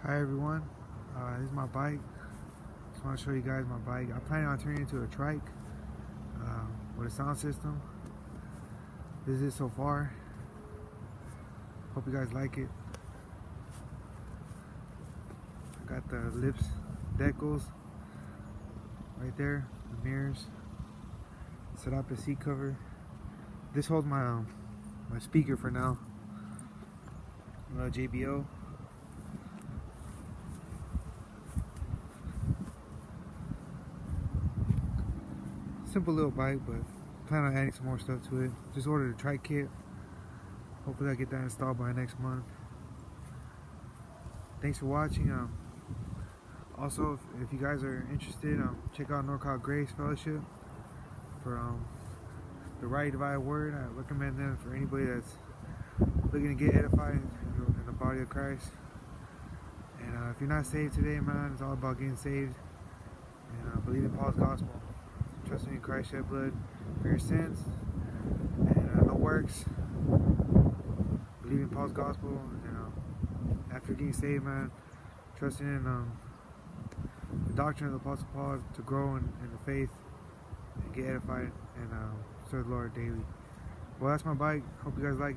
Hi everyone, this is my bike. Just want to show you guys my bike. I'm planning on turning it into a trike with a sound system. This is it so far. Hope you guys like it. I got the lips, decals right there, the mirrors, set up a seat cover. This holds my my speaker for now. JBL. Simple little bike, but plan on adding some more stuff to it. Just ordered a trike kit. Hopefully I get that installed by next month. Thanks for watching. Also, if you guys are interested, check out NorCal Grace Fellowship for the right divided word. I recommend them for anybody that's looking to get edified in the body of Christ. And if you're not saved today, man, it's all about getting saved and believing Paul's gospel. Trusting in Christ shed blood for your sins and no works. Believing Paul's gospel, and after getting saved, man, trusting in the doctrine of the Apostle Paul to grow in the faith and get edified and serve the Lord daily. Well, that's my bike. Hope you guys like it.